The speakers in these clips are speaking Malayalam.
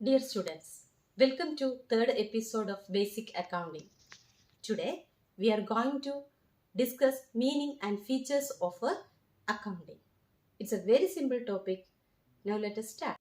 Dear students, welcome to third episode of Basic Accounting. Today, we are going to discuss meaning and features of accounting. It's a very simple topic. Now let us start.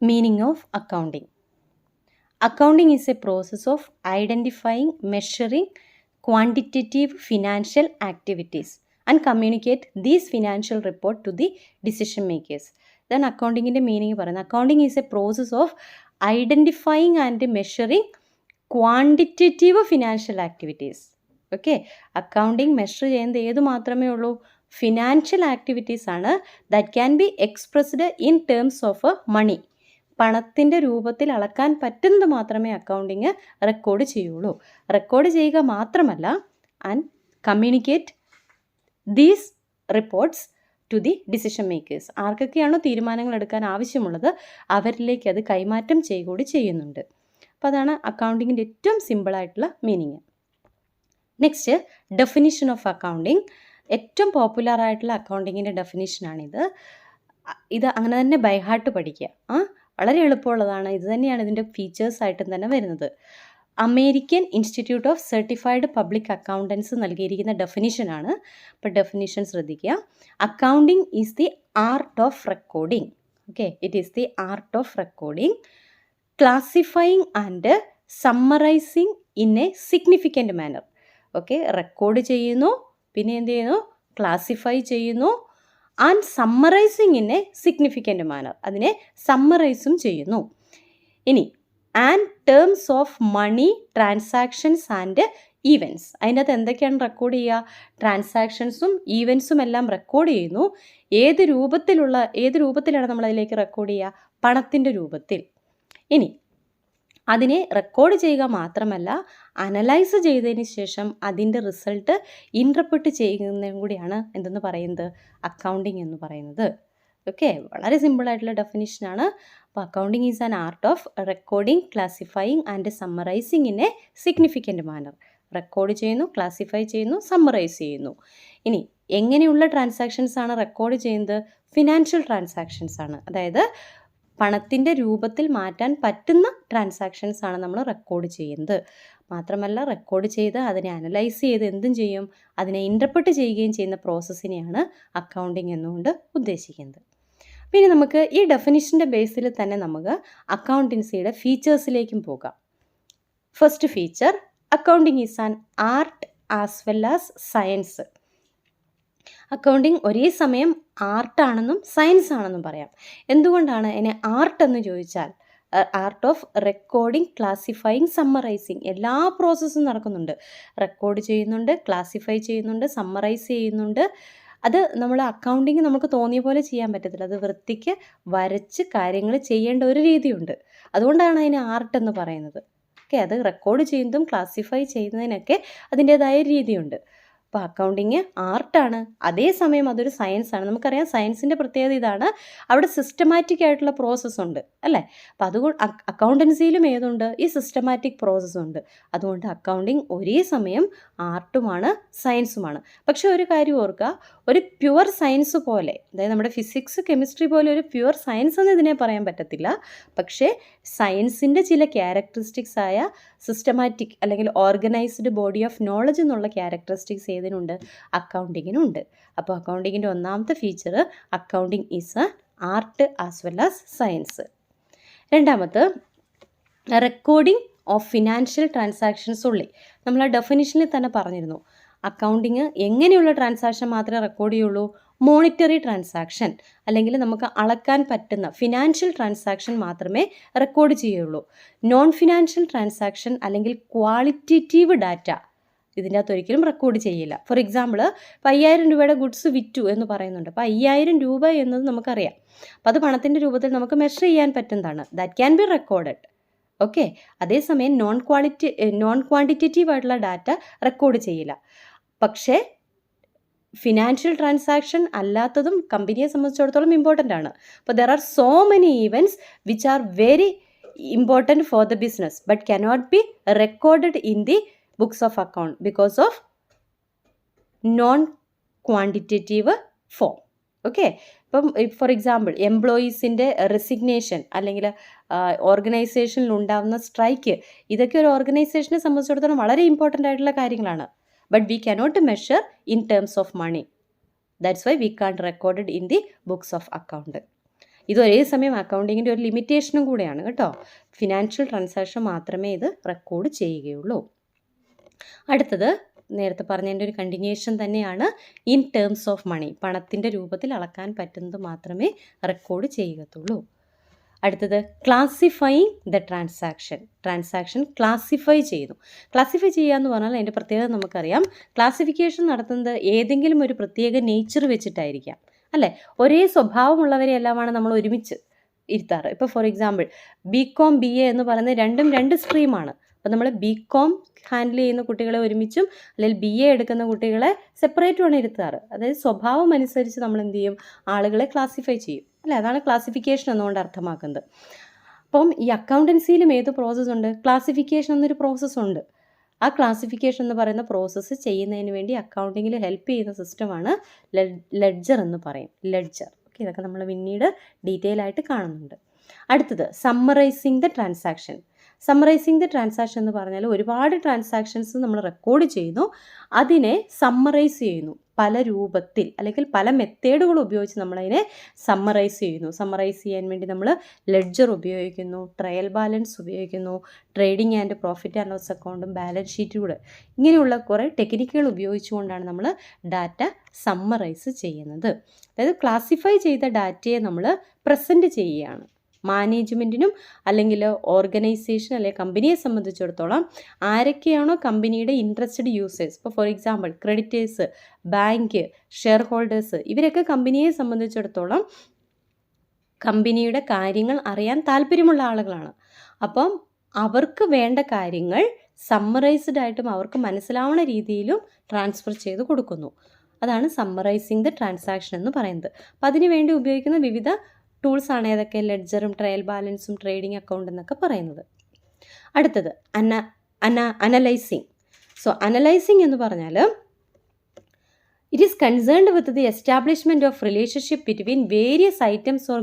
Meaning of accounting. Accounting is a process of identifying, measuring quantitative financial activities and communicate these financial report to the decision makers. Then accounting in the meaning പറയുന്നത് accounting is a process of identifying and measuring quantitative financial activities. Okay, accounting measure ചെയ്യുന്നത് ഏത് മാത്രമേ ഉള്ളൂ? ഫിനാൻഷ്യൽ ആക്ടിവിറ്റീസ് ആണ് that can be expressed in terms of money. പണത്തിൻ്റെ രൂപത്തിൽ അളക്കാൻ പറ്റുന്നത് മാത്രമേ അക്കൗണ്ടിങ് റെക്കോർഡ് ചെയ്യുള്ളൂ. റെക്കോർഡ് ചെയ്യുക മാത്രമല്ല and communicate these reports to the decision makers. ആർക്കൊക്കെയാണോ തീരുമാനങ്ങൾ എടുക്കാൻ ആവശ്യമുള്ളത് അവരിലേക്ക് അത് കൈമാറ്റം ചെയ്യുകൂടി ചെയ്യുന്നുണ്ട്. അപ്പോൾ അതാണ് അക്കൗണ്ടിങ്ങിൻ്റെ ഏറ്റവും സിമ്പിളായിട്ടുള്ള meaning. Next, definition of accounting. ഏറ്റവും പോപ്പുലർ ആയിട്ടുള്ള അക്കൗണ്ടിങ്ങിൻ്റെ ഡെഫിനിഷനാണിത്. ഇത് അങ്ങനെ തന്നെ ബൈ ഹാർട്ട് പഠിക്കുക. വളരെ എളുപ്പമുള്ളതാണ്. ഇത് തന്നെയാണ് ഇതിൻ്റെ ഫീച്ചേഴ്സായിട്ടും തന്നെ വരുന്നത്. American institute of certified public accountants നൽകിയിരിക്കുന്ന ഡെഫിനിഷനാണ്. അപ്പോൾ ഡെഫിനിഷൻ ശ്രദ്ധിക്കുക. Accounting is the art of recording. Okay, it is the art of recording, classifying and summarizing in a significant manner. Okay, record ചെയ്യുന്നു, പിന്നെ എന്ത് ചെയ്യുന്നു? ക്ലാസിഫൈ ചെയ്യുന്നു, and summarizing in a significant manner, അതിനെ സമ്മറൈസും ചെയ്യുന്നു. ഇനി and terms of money, transactions and events. അതിൻ്റെ അകത്ത് എന്തൊക്കെയാണ് റെക്കോർഡ് ചെയ്യുക? ട്രാൻസാക്ഷൻസും ഈവൻറ്റ്സും എല്ലാം റെക്കോർഡ് ചെയ്യുന്നു. ഏത് രൂപത്തിലാണ് നമ്മൾ അതിലേക്ക് റെക്കോർഡ് ചെയ്യുക? പണത്തിൻ്റെ രൂപത്തിൽ. ഇനി അതിനെ റെക്കോർഡ് ചെയ്യുക മാത്രമല്ല അനലൈസ് ചെയ്തതിന് ശേഷം അതിൻ്റെ റിസൾട്ട് ഇൻ്റർപ്രിറ്റ് ചെയ്യുന്നതും കൂടിയാണ് എന്തെന്ന് പറയുന്നത്? അക്കൗണ്ടിങ് എന്ന് പറയുന്നത്. ഓക്കെ, വളരെ സിമ്പിളായിട്ടുള്ള ഡെഫിനിഷനാണ്. അപ്പോൾ accounting is an art of recording, classifying and summarizing in a significant manner. Record ചെയ്യുന്നു, ക്ലാസിഫൈ ചെയ്യുന്നു, സമ്മറൈസ് ചെയ്യുന്നു. ഇനി എങ്ങനെയുള്ള ട്രാൻസാക്ഷൻസ് ആണ് റെക്കോർഡ് ചെയ്യുന്നത്? ഫിനാൻഷ്യൽ ട്രാൻസാക്ഷൻസ് ആണ്. അതായത് പണത്തിൻ്റെ രൂപത്തിൽ മാറ്റാൻ പറ്റുന്ന ട്രാൻസാക്ഷൻസ് ആണ് നമ്മൾ റെക്കോർഡ് ചെയ്യുന്നത്. മാത്രമല്ല റെക്കോർഡ് ചെയ്ത് അതിനെ അനലൈസ് ചെയ്ത് എന്തും ചെയ്യും? അതിനെ ഇൻ്റർപ്രിറ്റ് ചെയ്യുകയും ചെയ്യുന്ന പ്രോസസ്സിനെയാണ് അക്കൗണ്ടിങ് എന്നുകൊണ്ട് ഉദ്ദേശിക്കുന്നത്. പിന്നെ നമുക്ക് ഈ ഡെഫിനിഷൻ്റെ ബേസിൽ തന്നെ നമുക്ക് അക്കൗണ്ടൻസിയുടെ ഫീച്ചേഴ്സിലേക്കും പോകാം. First feature, accounting is an art as well as science. Accounting ഒരേ സമയം ആർട്ടാണെന്നും സയൻസ് ആണെന്നും പറയാം. എന്തുകൊണ്ടാണ് ഇതിനെ ആർട്ട് എന്ന് ചോദിച്ചാൽ? Art of recording, classifying, summarising, എല്ലാ പ്രോസസ്സും നടക്കുന്നുണ്ട്. റെക്കോർഡ് ചെയ്യുന്നുണ്ട്, ക്ലാസിഫൈ ചെയ്യുന്നുണ്ട്, സമ്മറൈസ് ചെയ്യുന്നുണ്ട്. അത് നമ്മൾ അക്കൗണ്ടിങ് നമുക്ക് തോന്നിയ പോലെ ചെയ്യാൻ പറ്റത്തില്ല. അത് വൃത്തിക്ക് വരച്ച് കാര്യങ്ങൾ ചെയ്യേണ്ട ഒരു രീതിയുണ്ട്. അതുകൊണ്ടാണ് അതിനെ ആർട്ട് എന്ന് പറയുന്നത്. ഓക്കെ, അത് റെക്കോർഡ് ചെയ്യുന്നതും ക്ലാസിഫൈ ചെയ്യുന്നതിനൊക്കെ അതിൻ്റേതായ രീതിയുണ്ട്. അപ്പോൾ അക്കൗണ്ടിങ് ആർട്ടാണ്, അതേസമയം അതൊരു സയൻസാണ്. നമുക്കറിയാം സയൻസിൻ്റെ പ്രത്യേകത ഇതാണ്, അവിടെ സിസ്റ്റമാറ്റിക് ആയിട്ടുള്ള പ്രോസസ്സ് ഉണ്ട് അല്ലേ? അപ്പോൾ അതുകൊണ്ട് അക്കൗണ്ടൻസിയിലും ഏതുണ്ട്? ഈ സിസ്റ്റമാറ്റിക് പ്രോസസ്സ് ഉണ്ട്. അതുകൊണ്ട് അക്കൗണ്ടിങ് ഒരേ സമയം ആർട്ടുമാണ് സയൻസുമാണ്. പക്ഷേ ഒരു കാര്യം ഓർക്കുക, ഒരു പ്യുവർ സയൻസ് പോലെ, അതായത് നമ്മുടെ ഫിസിക്സ്, കെമിസ്ട്രി പോലെ ഒരു പ്യുവർ സയൻസ് എന്ന് ഇതിനെ പറയാൻ പറ്റത്തില്ല. പക്ഷേ സയൻസിൻ്റെ ചില ക്യാരക്ടറിസ്റ്റിക്സ് ആയ സിസ്റ്റമാറ്റിക് അല്ലെങ്കിൽ ഓർഗനൈസ്ഡ് ബോഡി ഓഫ് നോളജ് എന്നുള്ള ക്യാരക്ടറിസ്റ്റിക്സ് ഏതിനുണ്ട്? അക്കൗണ്ടിങ്ങിനുണ്ട്. അപ്പോൾ അക്കൗണ്ടിങ്ങിൻ്റെ ഒന്നാമത്തെ feature, accounting is A art as well as science. രണ്ടാമത്, റെക്കോർഡിംഗ് ഓഫ് ഫിനാൻഷ്യൽ ട്രാൻസാക്ഷൻസ് ഉള്ളി. നമ്മൾ ആ ഡെഫിനിഷനിൽ തന്നെ പറഞ്ഞിരുന്നു, അക്കൗണ്ടിങ് എങ്ങനെയുള്ള ട്രാൻസാക്ഷൻ മാത്രമേ റെക്കോർഡ് ചെയ്യുള്ളൂ? മോണിറ്ററി ട്രാൻസാക്ഷൻ അല്ലെങ്കിൽ നമുക്ക് അളക്കാൻ പറ്റുന്ന ഫിനാൻഷ്യൽ ട്രാൻസാക്ഷൻ മാത്രമേ റെക്കോർഡ് ചെയ്യുള്ളൂ. നോൺ ഫിനാൻഷ്യൽ ട്രാൻസാക്ഷൻ അല്ലെങ്കിൽ ക്വാളിറ്റേറ്റീവ് ഡാറ്റ ഇതിൻ്റെ അകത്ത് ഒരിക്കലും റെക്കോർഡ് ചെയ്യില്ല. ഫോർ എക്സാമ്പിൾ, ഇപ്പോൾ 5000 രൂപയുടെ ഗുഡ്സ് വിറ്റു എന്ന് പറയുന്നുണ്ട്. അപ്പോൾ 5000 രൂപ എന്നത് നമുക്കറിയാം. അപ്പോൾ അത് പണത്തിൻ്റെ രൂപത്തിൽ നമുക്ക് മെഷർ ചെയ്യാൻ പറ്റുന്നതാണ്. That can be recorded. Okay, അതേസമയം നോൺ ക്വാണ്ടിറ്റേറ്റീവ് ആയിട്ടുള്ള ഡാറ്റ റെക്കോർഡ് ചെയ്യില്ല. പക്ഷേ ഫിനാൻഷ്യൽ ട്രാൻസാക്ഷൻ അല്ലാത്തതും കമ്പനിയെ സംബന്ധിച്ചിടത്തോളം ഇമ്പോർട്ടൻ്റ് ആണ്. അപ്പോൾ there are so many events which are very important for the business but cannot be recorded in the books of account because of non quantitative form. Okay, ഇപ്പം ഫോർ എക്സാമ്പിൾ എംപ്ലോയീസിൻ്റെ റെസിഗ്നേഷൻ അല്ലെങ്കിൽ ഓർഗനൈസേഷനിൽ ഉണ്ടാകുന്ന സ്ട്രൈക്ക്, ഇതൊക്കെ ഒരു ഓർഗനൈസേഷനെ സംബന്ധിച്ചിടത്തോളം വളരെ ഇമ്പോർട്ടൻ്റ് ആയിട്ടുള്ള കാര്യങ്ങളാണ്. But we cannot measure in terms of money. That's why we can recorded in the books of account. ഇത് ഒരേ സമയം അക്കൗണ്ടിങ്ങിൻ്റെ ഒരു ലിമിറ്റേഷനും കൂടെയാണ് കേട്ടോ. ഫിനാൻഷ്യൽ ട്രാൻസാക്ഷൻ മാത്രമേ ഇത് റെക്കോർഡ് ചെയ്യുകയുള്ളൂ. അടുത്തത് നേരത്തെ പറഞ്ഞതിൻ്റെ ഒരു കണ്ടിന്യൂഷൻ തന്നെയാണ്. ഇൻ ടേംസ് ഓഫ് മണി, പണത്തിൻ്റെ രൂപത്തിൽ അളക്കാൻ പറ്റുന്നത് മാത്രമേ റെക്കോർഡ് ചെയ്യുകയുള്ളൂ. അടുത്തത് ക്ലാസിഫൈയിങ് ദ ട്രാൻസാക്ഷൻ ക്ലാസിഫൈ ചെയ്യുന്നു. ക്ലാസിഫൈ ചെയ്യുക എന്ന് പറഞ്ഞാൽ അതിൻ്റെ പ്രത്യേകത നമുക്കറിയാം. ക്ലാസിഫിക്കേഷൻ നടത്തുന്നത് ഏതെങ്കിലും ഒരു പ്രത്യേക നേച്ചർ വെച്ചിട്ടായിരിക്കാം, അല്ലേ? ഒരേ സ്വഭാവമുള്ളവരെല്ലാമാണ് നമ്മൾ ഒരുമിച്ച് ഇരുത്താറ്. ഇപ്പോൾ ഫോർ എക്സാമ്പിൾ BCom BA എന്ന് പറയുന്നത് രണ്ടും രണ്ട് സ്ട്രീമാണ്. അപ്പോൾ നമ്മൾ BCom ഹാൻഡിൽ ചെയ്യുന്ന കുട്ടികളെ ഒരുമിച്ചും അല്ലെങ്കിൽ BA എടുക്കുന്ന കുട്ടികളെ സെപ്പറേറ്റുമാണ് ഇരുത്താറ്. അതായത് സ്വഭാവം അനുസരിച്ച് നമ്മൾ എന്ത് ചെയ്യും, ആളുകളെ ക്ലാസിഫൈ ചെയ്യും, അല്ലേ? അതാണ് ക്ലാസിഫിക്കേഷൻ എന്നുകൊണ്ട് അർത്ഥമാക്കുന്നത്. അപ്പം ഈ അക്കൗണ്ടൻസിയിലും ഏത് പ്രോസസ്സ് ഉണ്ട്? ക്ലാസിഫിക്കേഷൻ എന്നൊരു പ്രോസസ്സുണ്ട്. ആ ക്ലാസിഫിക്കേഷൻ എന്ന് പറയുന്ന പ്രോസസ്സ് ചെയ്യുന്നതിന് വേണ്ടി അക്കൗണ്ടിങ്ങിൽ ഹെൽപ്പ് ചെയ്യുന്ന സിസ്റ്റമാണ് ലെഡ്ജർ എന്ന് പറയും. ലെഡ്ജർ. ഓക്കെ, ഇതൊക്കെ നമ്മൾ പിന്നീട് ഡീറ്റെയിൽ ആയിട്ട് കാണുന്നുണ്ട്. അടുത്തത് summarising the transaction. Summarising the transaction എന്ന് പറഞ്ഞാൽ ഒരുപാട് ട്രാൻസാക്ഷൻസ് നമ്മൾ റെക്കോർഡ് ചെയ്യുന്നു, അതിനെ സമ്മറൈസ് ചെയ്യുന്നു പല രൂപത്തിൽ അല്ലെങ്കിൽ പല മെത്തേഡുകൾ ഉപയോഗിച്ച് നമ്മളതിനെ സമ്മറൈസ് ചെയ്യുന്നു. സമ്മറൈസ് ചെയ്യാൻ വേണ്ടി നമ്മൾ ലെഡ്ജർ ഉപയോഗിക്കുന്നു, ട്രയൽ ബാലൻസ് ഉപയോഗിക്കുന്നു, trading and profit and loss അക്കൗണ്ടും ബാലൻസ് ഷീറ്റും കൂടെ, ഇങ്ങനെയുള്ള കുറേ ടെക്നിക്കുകൾ ഉപയോഗിച്ചുകൊണ്ടാണ് നമ്മൾ ഡാറ്റ സമ്മറൈസ് ചെയ്യുന്നത്. അതായത് ക്ലാസിഫൈ ചെയ്ത ഡാറ്റയെ നമ്മൾ പ്രസൻറ്റ് ചെയ്യുകയാണ്. മാനേജ്മെൻറ്റിനും അല്ലെങ്കിൽ ഓർഗനൈസേഷൻ അല്ലെങ്കിൽ കമ്പനിയെ സംബന്ധിച്ചിടത്തോളം ആരൊക്കെയാണോ കമ്പനിയുടെ ഇൻട്രസ്റ്റഡ് യൂസേഴ്സ്, ഇപ്പോൾ for example creditors, bank, share holders, ഇവരൊക്കെ കമ്പനിയെ സംബന്ധിച്ചിടത്തോളം കമ്പനിയുടെ കാര്യങ്ങൾ അറിയാൻ താല്പര്യമുള്ള ആളുകളാണ്. അപ്പം അവർക്ക് വേണ്ട കാര്യങ്ങൾ സമ്മറൈസ്ഡ് ആയിട്ടും അവർക്ക് മനസ്സിലാവുന്ന രീതിയിലും ട്രാൻസ്ഫർ ചെയ്ത് കൊടുക്കുന്നു. അതാണ് സമ്മറൈസിങ് ദ ട്രാൻസാക്ഷൻ എന്ന് പറയുന്നത്. അപ്പം അതിനു വേണ്ടി ഉപയോഗിക്കുന്ന വിവിധ ടൂൾസ് ആണ് ഏതൊക്കെ? ലെഡ്ജറും ട്രയൽ ബാലൻസും ട്രേഡിംഗ് അക്കൗണ്ട് എന്നൊക്കെ പറയുന്നത്. അടുത്തത് അനലൈസിങ്. സോ അനലൈസിങ് എന്ന് പറഞ്ഞാൽ it is concerned with the establishment of relationship between various items or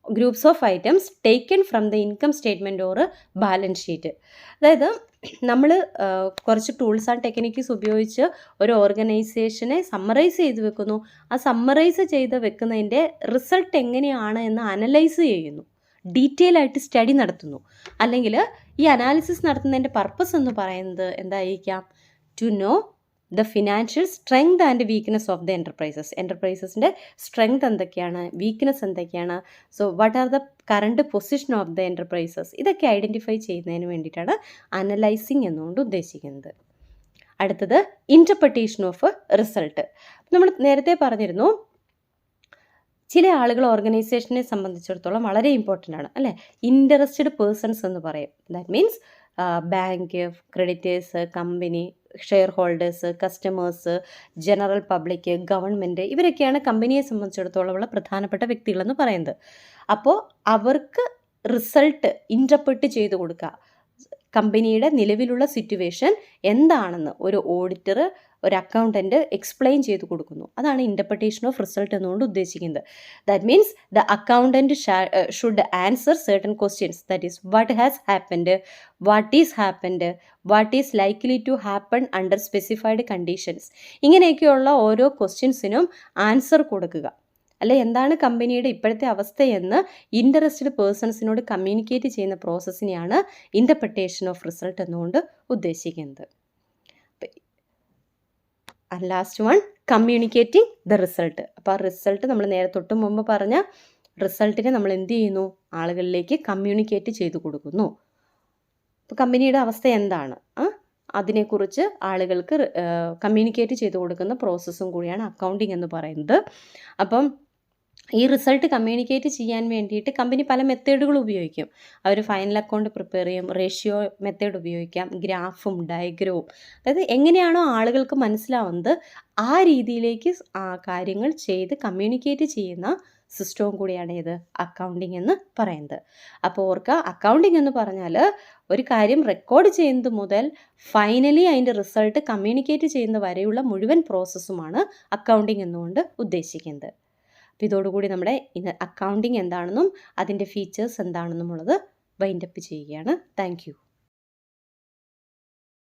groups of items taken from the income statement or balance sheet. അതായത് നമ്മൾ കുറച്ച് ടൂൾസ് ആൻഡ് ടെക്നിക്സ് ഉപയോഗിച്ച് ഒരു ഓർഗനൈസേഷനെ സമ്മറൈസ് ചെയ്ത് വെക്കുന്നു. ആ സമ്മറൈസ് ചെയ്ത് വെക്കുന്നതിൻ്റെ റിസൾട്ട് എങ്ങനെയാണ് എന്ന് അനലൈസ് ചെയ്യുന്നു, ഡീറ്റെയിൽ ആയിട്ട് സ്റ്റഡി നടത്തുന്നു. അല്ലെങ്കിൽ ഈ അനാലിസിസ് നടത്തുന്നതിൻ്റെ പർപ്പസ് എന്ന് പറയുന്നത് എന്തായിരിക്കാം? To know the financial strength and weakness of the എൻ്റർപ്രൈസസിൻ്റെ സ്ട്രെങ്ത് എന്തൊക്കെയാണ്, വീക്ക്നെസ് എന്തൊക്കെയാണ്, so what are the current position of the enterprises, ഇതൊക്കെ ഐഡൻറ്റിഫൈ ചെയ്യുന്നതിന് വേണ്ടിയിട്ടാണ് അനലൈസിങ് എന്നുകൊണ്ട് ഉദ്ദേശിക്കുന്നത്. അടുത്തത് ഇൻ്റർപ്രിട്ടേഷൻ ഓഫ് റിസൾട്ട്. നമ്മൾ നേരത്തെ പറഞ്ഞിരുന്നു, ചില ആളുകൾ ഓർഗനൈസേഷനെ സംബന്ധിച്ചിടത്തോളം വളരെ ഇമ്പോർട്ടൻ്റ് ആണ്, അല്ലേ? ഇൻട്രസ്റ്റഡ് പേഴ്സൺസ് എന്ന് പറയും. That means bank, creditors, company, share holders, customers, general public, government, ഇവരൊക്കെയാണ് കമ്പനിയെ സംബന്ധിച്ചിടത്തോളമുള്ള പ്രധാനപ്പെട്ട വ്യക്തികളെന്ന് പറയുന്നത്. അപ്പോൾ അവർക്ക് റിസൾട്ട് ഇൻ്റർപ്രിറ്റ് ചെയ്ത് കൊടുക്കുക, കമ്പനിയുടെ നിലവിലുള്ള സിറ്റുവേഷൻ എന്താണെന്ന് ഒരു ഓഡിറ്റർ, ഒരു അക്കൗണ്ടൻറ്റ് എക്സ്പ്ലെയിൻ ചെയ്ത് കൊടുക്കുന്നു. അതാണ് ഇൻ്റർപ്രിട്ടേഷൻ ഓഫ് റിസൾട്ട് എന്നുകൊണ്ട് ഉദ്ദേശിക്കുന്നത്. That means the accountant should answer certain questions, that is what has happened, what is happened, what is likely to happen under specified conditions. ഇങ്ങനെയൊക്കെയുള്ള ഓരോ ക്വസ്റ്റ്യൻസിനും ആൻസർ കൊടുക്കുക, അല്ലെ എന്താണ് കമ്പനിയുടെ ഇപ്പോഴത്തെ അവസ്ഥയെന്ന് ഇൻട്രസ്റ്റഡ് പേഴ്സൺസിനോട് കമ്മ്യൂണിക്കേറ്റ് ചെയ്യുന്ന പ്രോസസ്സിനെയാണ് ഇൻ്റർപ്രിട്ടേഷൻ ഓഫ് റിസൾട്ട് എന്നുകൊണ്ട് ഉദ്ദേശിക്കുന്നത്. Last one, communicating the result. അപ്പോൾ ആ റിസൾട്ട് നമ്മൾ നേരെ തൊട്ട് മുമ്പ് പറഞ്ഞ റിസൾട്ടിനെ നമ്മൾ എന്ത് ചെയ്യുന്നു? ആളുകളിലേക്ക് കമ്മ്യൂണിക്കേറ്റ് ചെയ്തു കൊടുക്കുന്നു. അപ്പോൾ കമ്പനിയുടെ അവസ്ഥ എന്താണ് അതിനെക്കുറിച്ച് ആളുകൾക്ക് കമ്മ്യൂണിക്കേറ്റ് ചെയ്തു കൊടുക്കുന്ന പ്രോസസ്സും കൂടിയാണ് അക്കൗണ്ടിങ് എന്ന് പറയുന്നത്. അപ്പം ഈ റിസൾട്ട് കമ്മ്യൂണിക്കേറ്റ് ചെയ്യാൻ വേണ്ടിയിട്ട് കമ്പനി പല മെത്തേഡുകൾ ഉപയോഗിക്കും. അവർ ഫൈനൽ അക്കൗണ്ട് പ്രിപ്പയർ ചെയ്യും, റേഷ്യോ മെത്തേഡ് ഉപയോഗിക്കാം, ഗ്രാഫും ഡയഗ്രവും, അതായത് എങ്ങനെയാണോ ആളുകൾക്ക് മനസ്സിലാവുന്നത് ആ രീതിയിലേക്ക് കാര്യങ്ങൾ ചെയ്ത് കമ്മ്യൂണിക്കേറ്റ് ചെയ്യുന്ന സിസ്റ്റവും കൂടിയാണ് ഇത് അക്കൗണ്ടിങ് എന്ന് പറയുന്നത്. അപ്പോൾ ഓർക്കുക, അക്കൗണ്ടിങ് എന്ന് പറഞ്ഞാൽ ഒരു കാര്യം റെക്കോർഡ് ചെയ്യുന്നത് മുതൽ ഫൈനലി അതിൻ്റെ റിസൾട്ട് കമ്മ്യൂണിക്കേറ്റ് ചെയ്യുന്ന വരെയുള്ള മുഴുവൻ പ്രോസസ്സുമാണ് അക്കൗണ്ടിങ് എന്നുകൊണ്ട് ഉദ്ദേശിക്കുന്നത്. അപ്പോൾ ഇതോടുകൂടി നമ്മുടെ അക്കൗണ്ടിങ് എന്താണെന്നും അതിൻ്റെ ഫീച്ചേഴ്സ് എന്താണെന്നുമുള്ളത് വൈൻഡപ്പ് ചെയ്യുകയാണ്. Thank you.